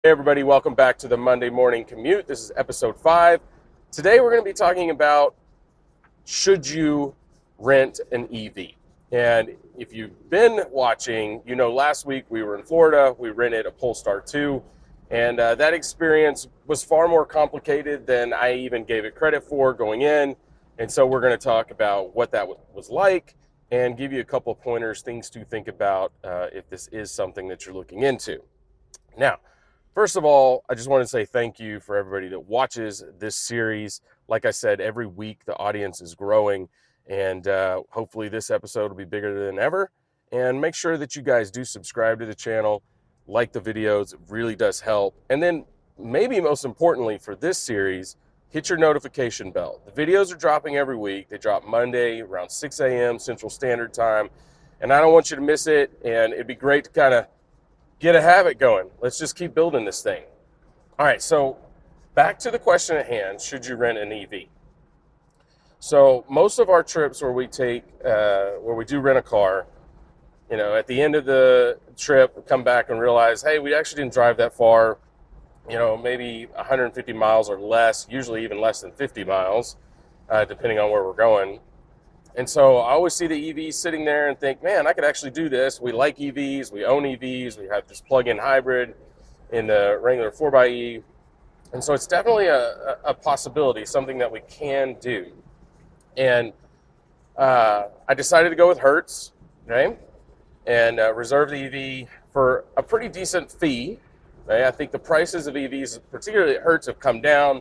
Hey everybody, welcome back to the Monday Morning Commute. This is episode 5. Today we're going to be talking about should you rent an EV? And if you've been watching, you know last week we were in Florida, we rented a Polestar 2, and that experience was far more complicated than I even gave it credit for going in. And so we're going to talk about what that was like and give you a couple of pointers, things to think about if this is something that you're looking into. Now, first of all, I just want to say thank you for everybody that watches this series. Like I said, every week the audience is growing, and hopefully this episode will be bigger than ever. And make sure that you guys do subscribe to the channel, like the videos. It really does help. And then maybe most importantly for this series, hit your notification bell. The videos are dropping every week. They drop Monday around 6 a.m. Central Standard Time. And I don't want you to miss it. And it'd be great to kind of get a habit going. Let's just keep building this thing. All right, so back to the question at hand, should you rent an EV? So most of our trips where we do rent a car, you know, at the end of the trip, we come back and realize, hey, we actually didn't drive that far, you know, maybe 150 miles or less, usually even less than 50 miles, depending on where we're going. And so I always see the EVs sitting there and think, man, I could actually do this. We like EVs, we own EVs, we have this plug-in hybrid in the regular 4xe. And so it's definitely a possibility, something that we can do. And I decided to go with Hertz, okay, and reserve the EV for a pretty decent fee. Okay? I think the prices of EVs, particularly at Hertz, have come down.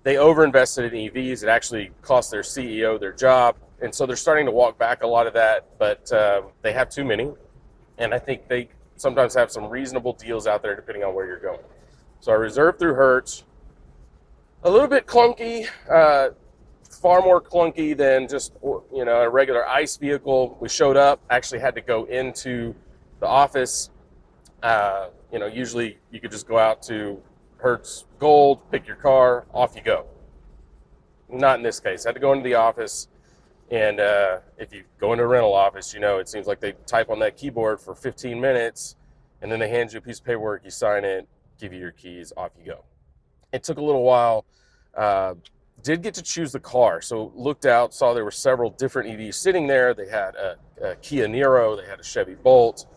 They overinvested in EVs. It actually cost their CEO their job. And so they're starting to walk back a lot of that, but they have too many. And I think they sometimes have some reasonable deals out there depending on where you're going. So I reserved through Hertz. A little bit clunky, far more clunky than just, you know, a regular ICE vehicle. We showed up, actually had to go into the office. You know, usually you could just go out to Hertz Gold, pick your car, off you go. Not in this case. I had to go into the office. And if you go into a rental office, you know, it seems like they type on that keyboard for 15 minutes, and then they hand you a piece of paperwork, you sign it, give you your keys, off you go. It took a little while. Did get to choose the car. So looked out, saw there were several different EVs sitting there. They had a Kia Niro, they had a Chevy Bolt,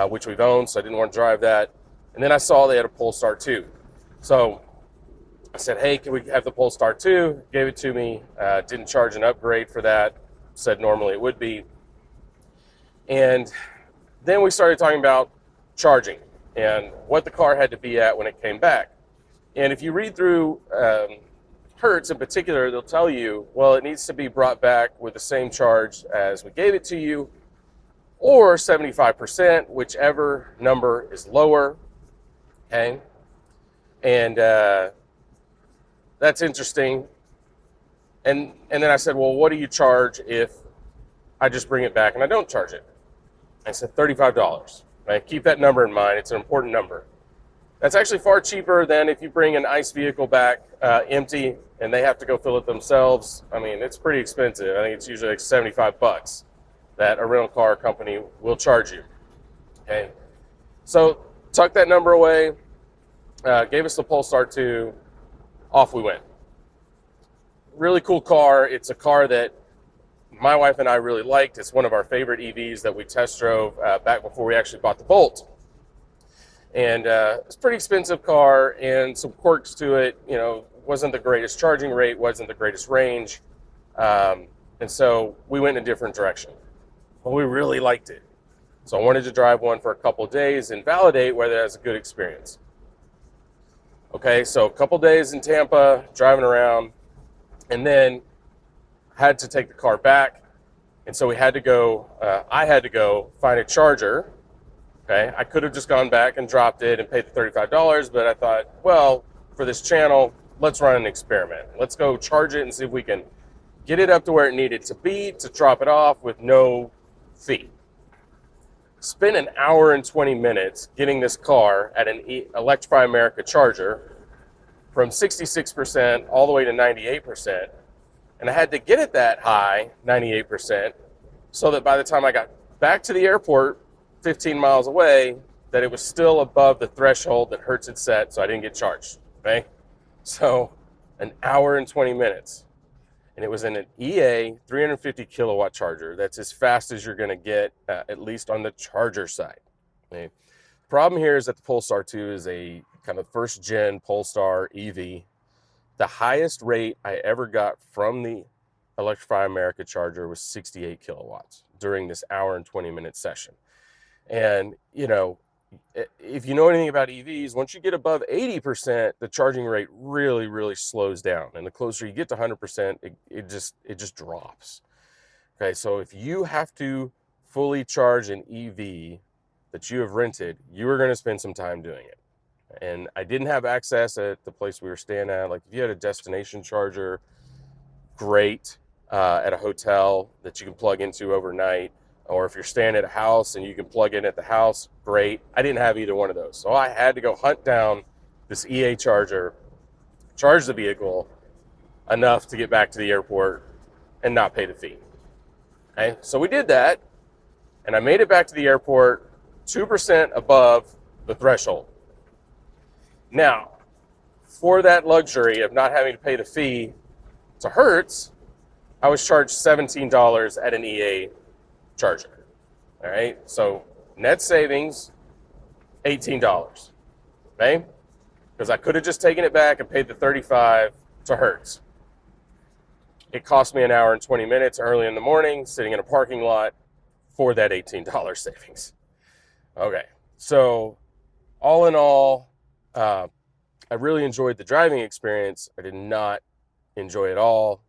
which we've owned, so I didn't want to drive that. And then I saw they had a Polestar 2. So I said, hey, can we have the Polestar 2? Gave it to me. Didn't charge an upgrade for that. Said normally it would be. And then we started talking about charging and what the car had to be at when it came back. And if you read through Hertz in particular, they'll tell you, well, it needs to be brought back with the same charge as we gave it to you, or 75%, whichever number is lower. Okay? And that's interesting. And then I said, well, what do you charge if I just bring it back and I don't charge it? I said $35. Right? Keep that number in mind. It's an important number. That's actually far cheaper than if you bring an ICE vehicle back empty and they have to go fill it themselves. I mean, it's pretty expensive. I think it's usually like $75 that a rental car company will charge you. Okay, so tuck that number away. Gave us the Polestar 2. Off we went. Really cool car. It's a car that my wife and I really liked. It's one of our favorite EVs that we test drove back before we actually bought the Bolt. And it's a pretty expensive car and some quirks to it. You know, wasn't the greatest charging rate, wasn't the greatest range. And so we went in a different direction. But we really liked it. So I wanted to drive one for a couple of days and validate whether that's a good experience. Okay, so a couple days in Tampa, driving around, and then had to take the car back. And so we had to go, I had to go find a charger. Okay, I could have just gone back and dropped it and paid the $35, but I thought, well, for this channel, let's run an experiment. Let's go charge it and see if we can get it up to where it needed to be to drop it off with no fee. Spent an hour and 20 minutes getting this car at an Electrify America charger from 66% all the way to 98%. And I had to get it that high, 98%, so that by the time I got back to the airport 15 miles away, that it was still above the threshold that Hertz had set, so I didn't get charged, okay? So an hour and 20 minutes. And it was in an EA 350 kilowatt charger. That's as fast as you're gonna get, at least on the charger side. Okay? The problem here is that the Polestar 2 is a kind of first gen Polestar EV. The highest rate I ever got from the Electrify America charger was 68 kilowatts during this hour and 20 minute session. And, you know, if you know anything about EVs, once you get above 80%, the charging rate really, really slows down. And the closer you get to 100%, it just drops. Okay, so if you have to fully charge an EV that you have rented, you are going to spend some time doing it. And I didn't have access at the place we were staying at. Like if you had a destination charger, great, at a hotel that you can plug into overnight. Or if you're staying at a house and you can plug in at the house, great. I didn't have either one of those. So I had to go hunt down this EA charger, charge the vehicle enough to get back to the airport and not pay the fee. Okay, so we did that, and I made it back to the airport 2% above the threshold. Now, for that luxury of not having to pay the fee to Hertz, I was charged $17 at an EA charger. All right, so net savings $18. Okay, because I could have just taken it back and paid the $35 to Hertz. It cost me an hour and 20 minutes early in the morning sitting in a parking lot for that $18 savings. Okay, so all in all, I really enjoyed the driving experience. I did not enjoy at all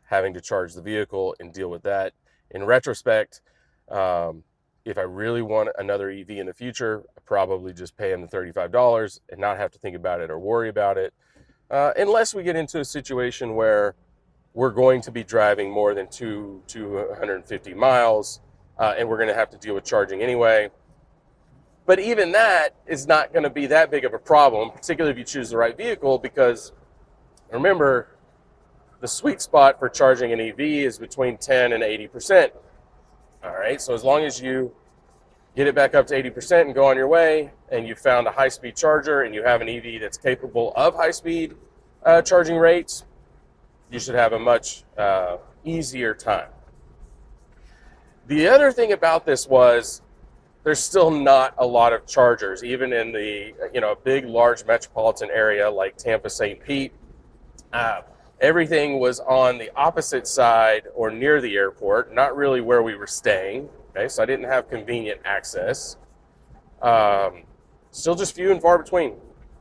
having to charge the vehicle and deal with that. In retrospect, if I really want another EV in the future, I probably just pay them the $35 and not have to think about it or worry about it. Unless we get into a situation where we're going to be driving more than 250 miles and we're going to have to deal with charging anyway. But even that is not going to be that big of a problem, particularly if you choose the right vehicle, because remember, the sweet spot for charging an EV is between 10 and 80%. All right, so as long as you get it back up to 80% and go on your way, and you found a high-speed charger and you have an EV that's capable of high-speed charging rates, you should have a much easier time. The other thing about this was there's still not a lot of chargers, even in the big, large metropolitan area like Tampa, St. Pete. Everything was on the opposite side or near the airport, not really where we were staying. Okay, so I didn't have convenient access. Still just few and far between.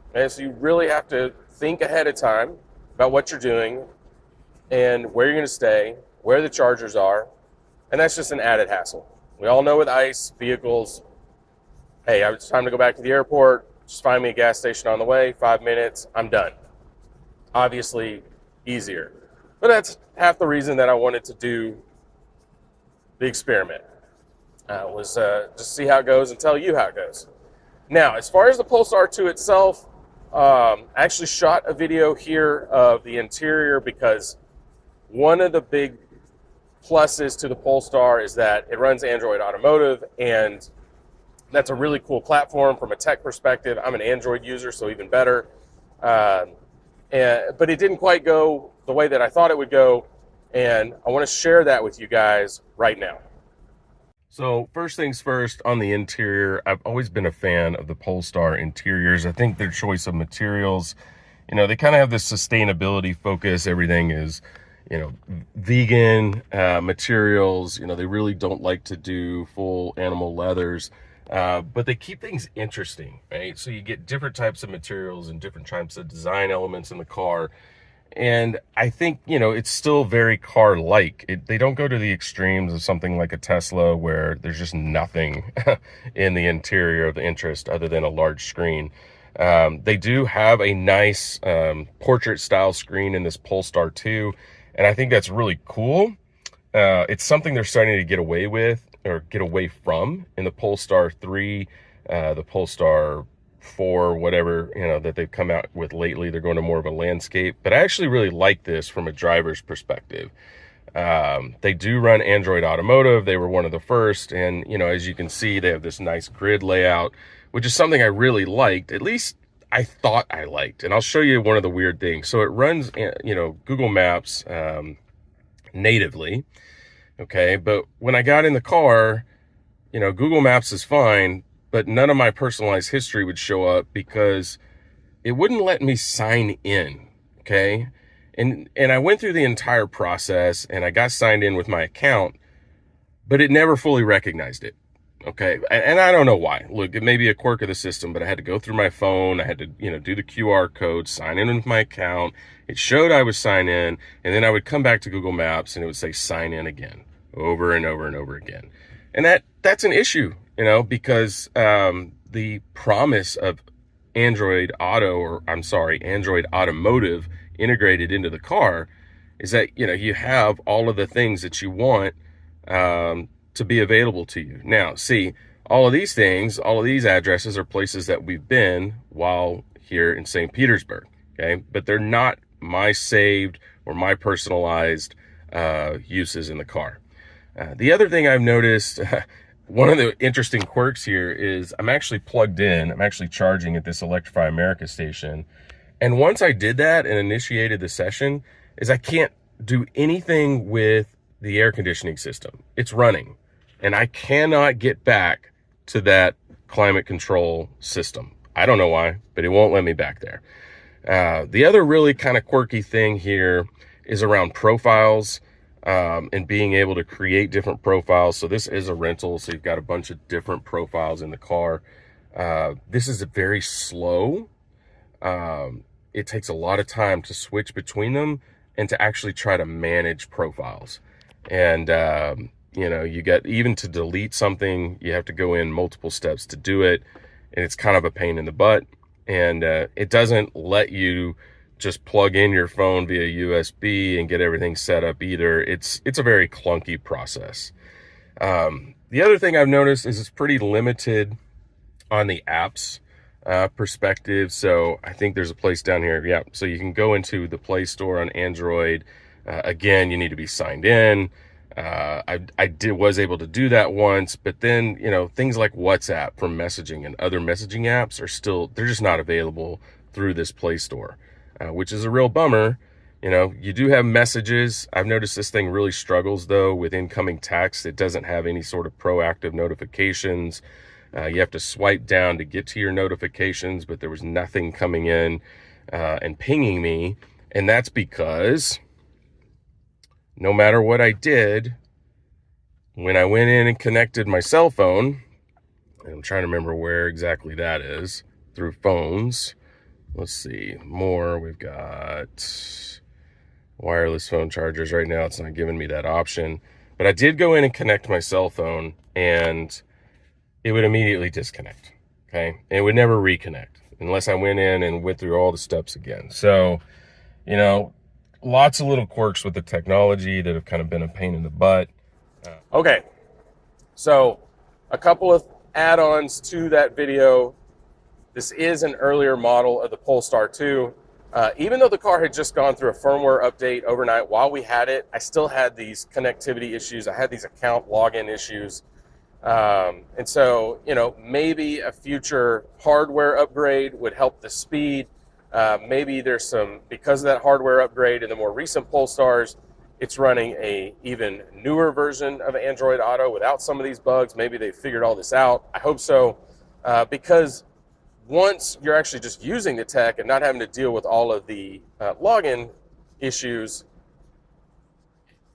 Okay, so you really have to think ahead of time about what you're doing and where you're going to stay, where the chargers are, and that's just an added hassle. We all know with ICE vehicles, hey, it's time to go back to the airport, just find me a gas station on the way, 5 minutes, I'm done. Obviously, easier. But that's half the reason that I wanted to do the experiment, was just see how it goes and tell you how it goes. Now, as far as the Polestar 2 itself, I actually shot a video here of the interior because one of the big pluses to the Polestar is that it runs Android Automotive, and that's a really cool platform from a tech perspective. I'm an Android user, so even better. But it didn't quite go the way that I thought it would go, and I want to share that with you guys right now. So first things first, on the interior, I've always been a fan of the Polestar interiors. I think their choice of materials, they kind of have this sustainability focus. Everything is, vegan materials. They really don't like to do full animal leathers, but they keep things interesting, right? So you get different types of materials and different types of design elements in the car. And I think, it's still very car-like. They don't go to the extremes of something like a Tesla where there's just nothing in the interior of interest other than a large screen. They do have a nice portrait-style screen in this Polestar 2, and I think that's really cool. It's something they're starting to get away with, or get away from, in the Polestar 3, the Polestar 4, whatever, that they've come out with lately. They're going to more of a landscape, but I actually really like this from a driver's perspective. They do run Android Automotive. They were one of the first. And, as you can see, they have this nice grid layout, which is something I really liked. At least I thought I liked. And I'll show you one of the weird things. So it runs, Google Maps natively. Okay. But when I got in the car, Google Maps is fine, but none of my personalized history would show up because it wouldn't let me sign in. Okay. And I went through the entire process and I got signed in with my account, but it never fully recognized it. Okay. And I don't know why. Look, it may be a quirk of the system, but I had to go through my phone. I had to, do the QR code, sign in with my account. It showed I was signed in, and then I would come back to Google Maps and it would say sign in again, over and over and over again. And that's an issue, because the promise of Android Automotive integrated into the car is that, you have all of the things that you want to be available to you. Now, see, all of these things, all of these addresses are places that we've been while here in St. Petersburg, okay? But they're not my saved or my personalized uses in the car. The other thing I've noticed, one of the interesting quirks here is I'm actually plugged in. I'm actually charging at this Electrify America station. And once I did that and initiated the session, is I can't do anything with the air conditioning system. It's running. And I cannot get back to that climate control system. I don't know why, but it won't let me back there. The other really kind of quirky thing here is around profiles. And being able to create different profiles. So this is a rental, so you've got a bunch of different profiles in the car. This is very slow. It takes a lot of time to switch between them and to actually try to manage profiles. And, you got, even to delete something, you have to go in multiple steps to do it. And it's kind of a pain in the butt. And it doesn't let you just plug in your phone via USB and get everything set up either. It's a very clunky process. The other thing I've noticed is it's pretty limited on the apps perspective. So I think there's a place down here. Yeah. So you can go into the Play Store on Android. Again, you need to be signed in. I was able to do that once, but then, things like WhatsApp for messaging and other messaging apps they're just not available through this Play Store. Which is a real bummer. You do have messages. I've noticed this thing really struggles though with incoming text. It doesn't have any sort of proactive notifications. You have to swipe down to get to your notifications, but there was nothing coming in and pinging me. And that's because no matter what I did, when I went in and connected my cell phone, and I'm trying to remember where exactly that is, through phones. Let's see, more. We've got wireless phone chargers right now. It's not giving me that option. But I did go in and connect my cell phone, and it would immediately disconnect, okay? And it would never reconnect unless I went in and went through all the steps again. So, lots of little quirks with the technology that have kind of been a pain in the butt. Okay, so a couple of add-ons to that video. This is an earlier model of the Polestar 2. Even though the car had just gone through a firmware update overnight while we had it, I still had these connectivity issues. I had these account login issues. And so, maybe a future hardware upgrade would help the speed. Maybe there's because of that hardware upgrade in the more recent Polestars, it's running a even newer version of Android Auto without some of these bugs. Maybe they figured all this out. I hope so, because once you're actually just using the tech and not having to deal with all of the login issues,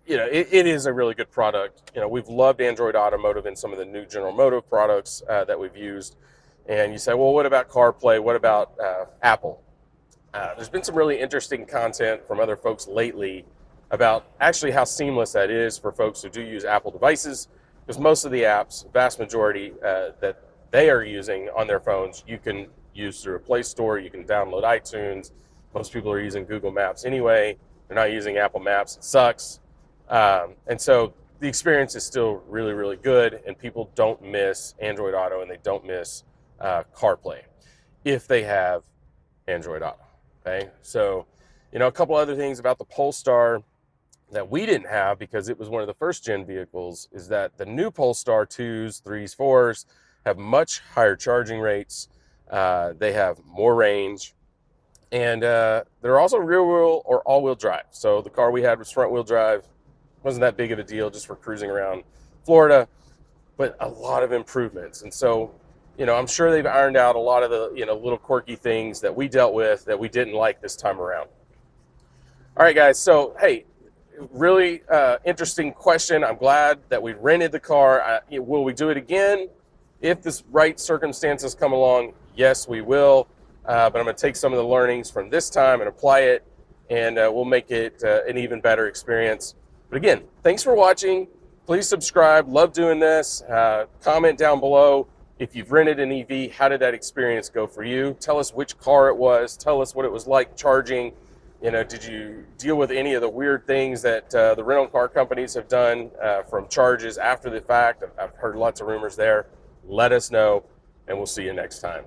it is a really good product. We've loved Android Automotive and some of the new General Motors products that we've used. And you say, well, what about CarPlay? What about Apple? There's been some really interesting content from other folks lately about actually how seamless that is for folks who do use Apple devices, because most of the apps, vast majority that they are using on their phones, you can use through a Play Store. You can download iTunes. Most people are using Google Maps anyway. They're not using Apple Maps. It sucks. And so the experience is still really, really good, and people don't miss Android Auto and they don't miss CarPlay if they have Android Auto. Okay, so a couple other things about the Polestar. that we didn't have because it was one of the first gen vehicles is that the new Polestar 2s, 3s, 4s have much higher charging rates. They have more range, and they're also rear wheel or all wheel drive. So the car we had was front wheel drive. Wasn't that big of a deal just for cruising around Florida, but a lot of improvements. And so, I'm sure they've ironed out a lot of the, little quirky things that we dealt with that we didn't like this time around. All right, guys. So, hey, really interesting question. I'm glad that we rented the car. Will we do it again? If the right circumstances come along, yes, we will. But I'm going to take some of the learnings from this time and apply it, and we'll make it an even better experience. But again, thanks for watching. Please subscribe. Love doing this. Comment down below if you've rented an EV. How did that experience go for you? Tell us which car it was. Tell us what it was like charging. Did you deal with any of the weird things that the rental car companies have done from charges after the fact? I've heard lots of rumors there. Let us know, and we'll see you next time.